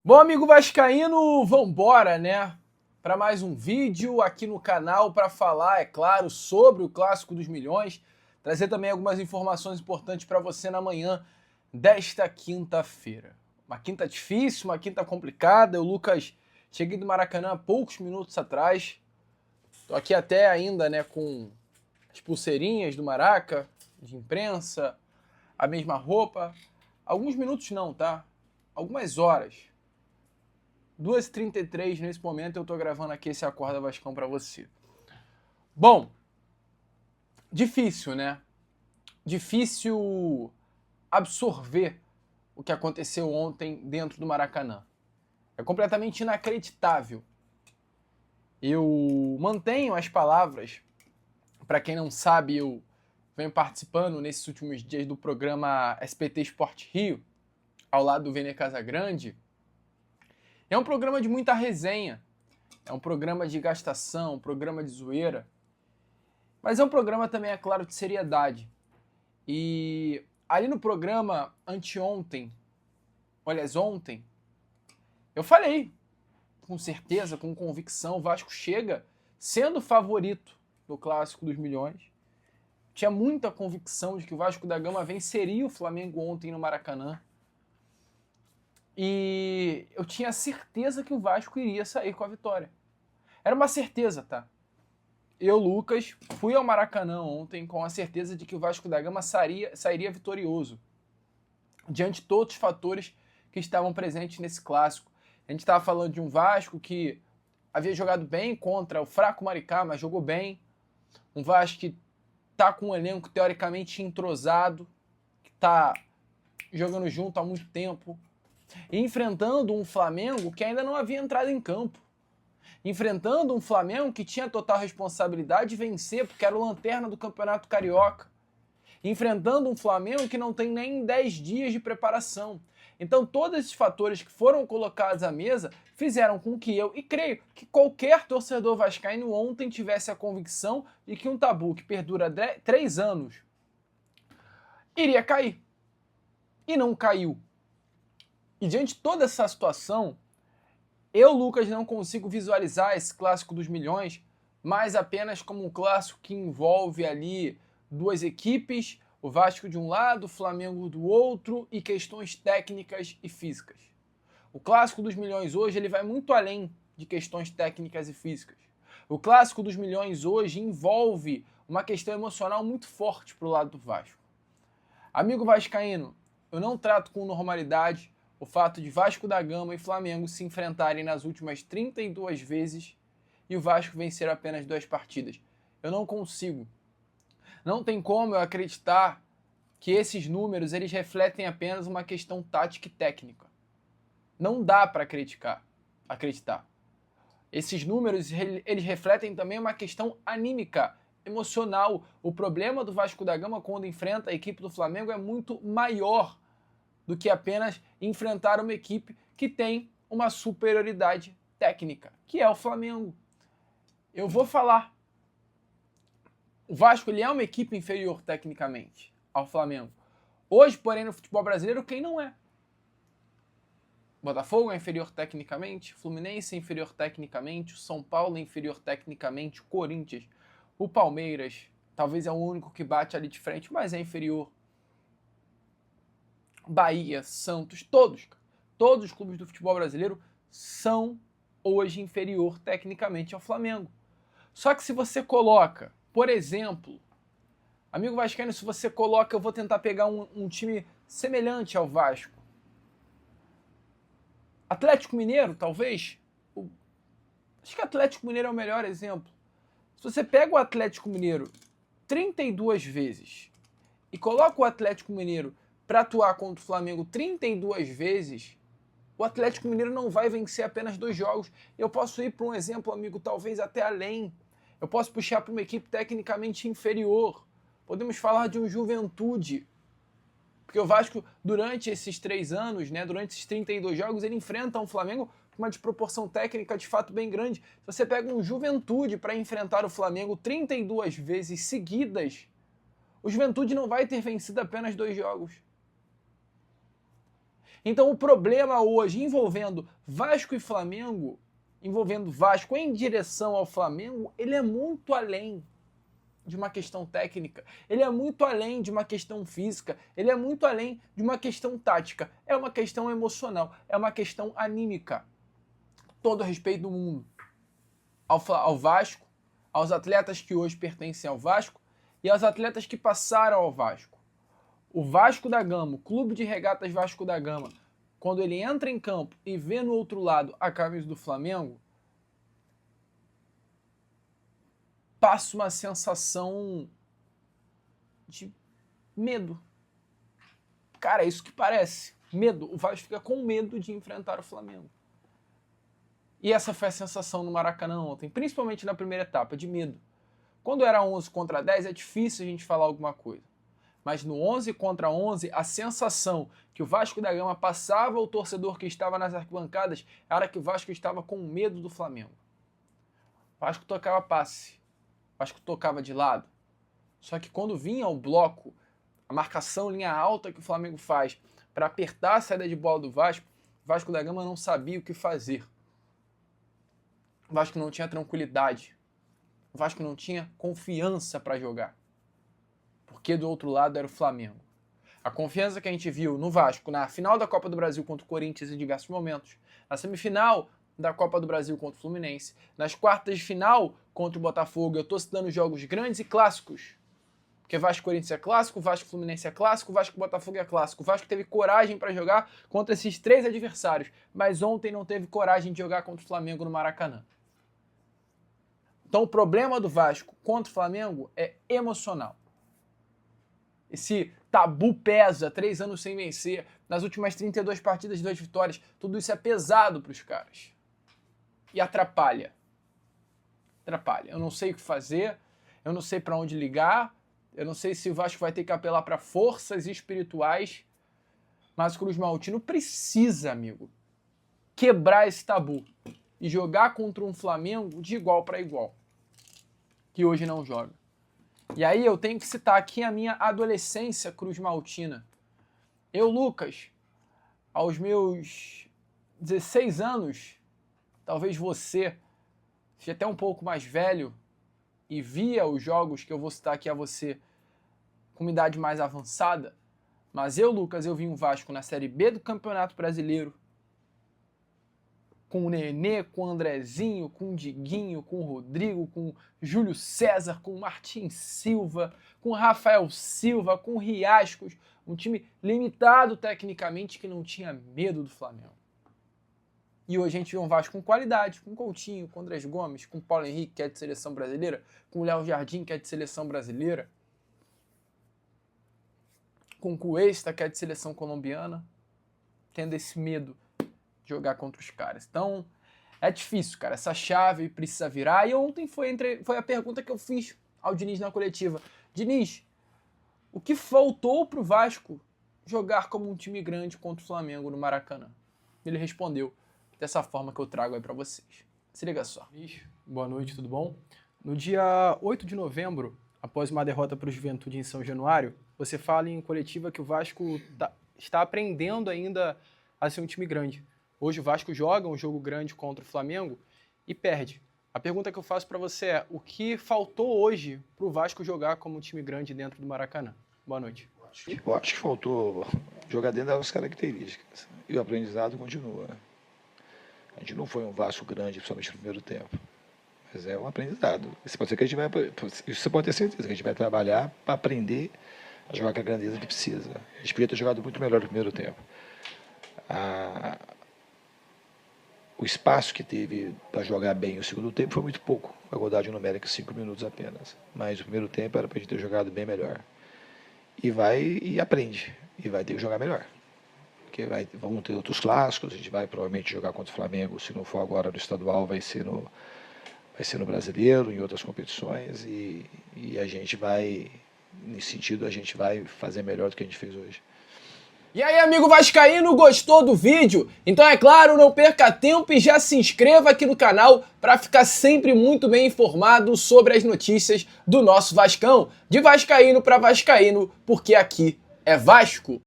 Bom, amigo vascaíno, vambora, né? Para mais um vídeo aqui no canal para falar, é claro, sobre o Clássico dos Milhões, trazer também algumas informações importantes para você na manhã desta quinta-feira. Uma quinta difícil, uma quinta complicada. Eu, Lucas, cheguei do Maracanã há poucos minutos atrás. Tô aqui até ainda, né, com as pulseirinhas do Maraca, de imprensa, a mesma roupa. Alguns minutos não, tá? Algumas horas. 2h33 nesse momento eu tô gravando aqui esse Acorda Vascão pra você. Bom, difícil, né? Difícil absorver o que aconteceu ontem dentro do Maracanã. É completamente inacreditável. Eu mantenho as palavras. Para quem não sabe, eu venho participando nesses últimos dias do programa SPT Esporte Rio, ao lado do Vene Casagrande. É um programa de muita resenha. É um programa de gastação, um programa de zoeira. Mas é um programa também, é claro, de seriedade. E ali no programa, anteontem, aliás, ontem, eu falei com certeza, com convicção, o Vasco chega sendo favorito do Clássico dos Milhões. Tinha muita convicção de que o Vasco da Gama venceria o Flamengo ontem no Maracanã. E eu tinha certeza que o Vasco iria sair com a vitória. Era uma certeza, tá? Eu, Lucas, fui ao Maracanã ontem com a certeza de que o Vasco da Gama sairia vitorioso, diante de todos os fatores que estavam presentes nesse clássico. A gente estava falando de um Vasco que havia jogado bem contra o fraco Maricá, mas jogou bem. Um Vasco que está com um elenco teoricamente entrosado, que está jogando junto há muito tempo, e enfrentando um Flamengo que ainda não havia entrado em campo. Enfrentando um Flamengo que tinha total responsabilidade de vencer, porque era o lanterna do Campeonato Carioca. Enfrentando um Flamengo que não tem nem 10 dias de preparação. Então todos esses fatores que foram colocados à mesa fizeram com que eu, e creio que qualquer torcedor vascaíno ontem tivesse a convicção de que um tabu que perdura 3 anos iria cair. E não caiu. E diante de toda essa situação, eu, Lucas, não consigo visualizar esse Clássico dos Milhões mais apenas como um clássico que envolve ali duas equipes, o Vasco de um lado, o Flamengo do outro, e questões técnicas e físicas. O Clássico dos Milhões hoje ele vai muito além de questões técnicas e físicas. O Clássico dos Milhões hoje envolve uma questão emocional muito forte para o lado do Vasco. Amigo vascaíno, eu não trato com normalidade o fato de Vasco da Gama e Flamengo se enfrentarem nas últimas 32 vezes e o Vasco vencer apenas 2 partidas. Eu não consigo. Não tem como eu acreditar que esses números eles refletem apenas uma questão tática e técnica. Não dá para acreditar. Esses números eles refletem também uma questão anímica, emocional. O problema do Vasco da Gama quando enfrenta a equipe do Flamengo é muito maior do que apenas enfrentar uma equipe que tem uma superioridade técnica, que é o Flamengo. Eu vou falar. O Vasco ele é uma equipe inferior tecnicamente ao Flamengo. Hoje, porém, no futebol brasileiro, quem não é? Botafogo é inferior tecnicamente, Fluminense é inferior tecnicamente, o São Paulo é inferior tecnicamente, o Corinthians, o Palmeiras, talvez é o único que bate ali de frente, mas é inferior. Bahia, Santos, todos os clubes do futebol brasileiro são hoje inferior tecnicamente ao Flamengo. Só que se você coloca, por exemplo, amigo vascaíno, se você coloca, eu vou tentar pegar um time semelhante ao Vasco. Atlético Mineiro, talvez. Acho que Atlético Mineiro é o melhor exemplo. Se você pega o Atlético Mineiro 32 vezes e coloca o Atlético Mineiro para atuar contra o Flamengo 32 vezes, o Atlético Mineiro não vai vencer apenas 2 jogos. Eu posso ir para um exemplo, amigo, talvez até além. Eu posso puxar para uma equipe tecnicamente inferior. Podemos falar de um Juventude. Porque o Vasco, durante esses 3 anos, né, durante esses 32 jogos, ele enfrenta um Flamengo com uma desproporção técnica de fato bem grande. Se você pega um Juventude para enfrentar o Flamengo 32 vezes seguidas, o Juventude não vai ter vencido apenas 2 jogos. Então o problema hoje envolvendo Vasco e Flamengo, envolvendo Vasco em direção ao Flamengo, ele é muito além de uma questão técnica, ele é muito além de uma questão física, ele é muito além de uma questão tática, é uma questão emocional, é uma questão anímica. Todo o respeito do mundo ao Vasco, aos atletas que hoje pertencem ao Vasco e aos atletas que passaram ao Vasco. O Vasco da Gama, o Clube de Regatas Vasco da Gama, quando ele entra em campo e vê no outro lado a camisa do Flamengo, passa uma sensação de medo. Cara, é isso que parece. Medo. O Vasco fica com medo de enfrentar o Flamengo. E essa foi a sensação no Maracanã ontem, principalmente na primeira etapa, de medo. Quando era 11 contra 10 é difícil a gente falar alguma coisa. Mas no 11 contra 11, a sensação que o Vasco da Gama passava ao torcedor que estava nas arquibancadas era que o Vasco estava com medo do Flamengo. O Vasco tocava passe, o Vasco tocava de lado. Só que quando vinha o bloco, a marcação linha alta que o Flamengo faz para apertar a saída de bola do Vasco, o Vasco da Gama não sabia o que fazer. O Vasco não tinha tranquilidade. O Vasco não tinha confiança para jogar. Porque do outro lado era o Flamengo. A confiança que a gente viu no Vasco na final da Copa do Brasil contra o Corinthians em diversos momentos, na semifinal da Copa do Brasil contra o Fluminense, nas quartas de final contra o Botafogo, eu estou citando jogos grandes e clássicos. Porque Vasco e Corinthians é clássico, Vasco e Fluminense é clássico, Vasco e Botafogo é clássico. O Vasco teve coragem para jogar contra esses três adversários, mas ontem não teve coragem de jogar contra o Flamengo no Maracanã. Então o problema do Vasco contra o Flamengo é emocional. Esse tabu pesa, 3 anos sem vencer, nas últimas 32 partidas, 2 vitórias, tudo isso é pesado para os caras. E atrapalha. Atrapalha. Eu não sei o que fazer, eu não sei para onde ligar, eu não sei se o Vasco vai ter que apelar para forças espirituais, mas o Cruz Maltino precisa, amigo, quebrar esse tabu e jogar contra um Flamengo de igual para igual, que hoje não joga. E aí eu tenho que citar aqui a minha adolescência Cruz Maltina. Eu, Lucas, aos meus 16 anos, talvez você seja até um pouco mais velho e via os jogos que eu vou citar aqui a você com uma idade mais avançada, mas eu, Lucas, eu vi um Vasco na Série B do Campeonato Brasileiro, com o Nenê, com o Andrezinho, com o Diguinho, com o Rodrigo, com o Júlio César, com o Martim Silva, com o Rafael Silva, com o Riascos, um time limitado tecnicamente que não tinha medo do Flamengo. E hoje a gente vê um Vasco com qualidade, com Coutinho, com Andrés Gomes, com Paulo Henrique, que é de seleção brasileira, com o Léo Jardim, que é de seleção brasileira, com o Cuesta, que é de seleção colombiana, tendo esse medo jogar contra os caras. Então, é difícil, cara. Essa chave precisa virar. E ontem foi a pergunta que eu fiz ao Diniz na coletiva. Diniz, o que faltou pro Vasco jogar como um time grande contra o Flamengo no Maracanã? Ele respondeu dessa forma que eu trago aí pra vocês. Se liga só. Boa noite, tudo bom? No dia 8 de novembro, após uma derrota para o Juventude em São Januário, você fala em coletiva que o Vasco está aprendendo ainda a ser um time grande. Hoje o Vasco joga um jogo grande contra o Flamengo e perde. A pergunta que eu faço para você é, o que faltou hoje para o Vasco jogar como um time grande dentro do Maracanã? Boa noite. Eu acho que faltou jogar dentro das características. E o aprendizado continua. A gente não foi um Vasco grande, principalmente no primeiro tempo. Mas é um aprendizado. Isso pode você pode ter certeza que a gente vai trabalhar para aprender a jogar com a grandeza que precisa. A gente podia ter jogado muito melhor no primeiro tempo. O espaço que teve para jogar bem o segundo tempo foi muito pouco. A igualdade numérica, 5 minutos apenas. Mas o primeiro tempo era para a gente ter jogado bem melhor. E aprende. E vai ter que jogar melhor. Porque vamos ter outros clássicos. A gente vai provavelmente jogar contra o Flamengo. Se não for agora no estadual, vai ser no brasileiro, em outras competições. E a gente vai, nesse sentido, a gente vai fazer melhor do que a gente fez hoje. E aí, amigo vascaíno, gostou do vídeo? Então é claro, não perca tempo e já se inscreva aqui no canal para ficar sempre muito bem informado sobre as notícias do nosso Vascão. De vascaíno para vascaíno, porque aqui é Vasco.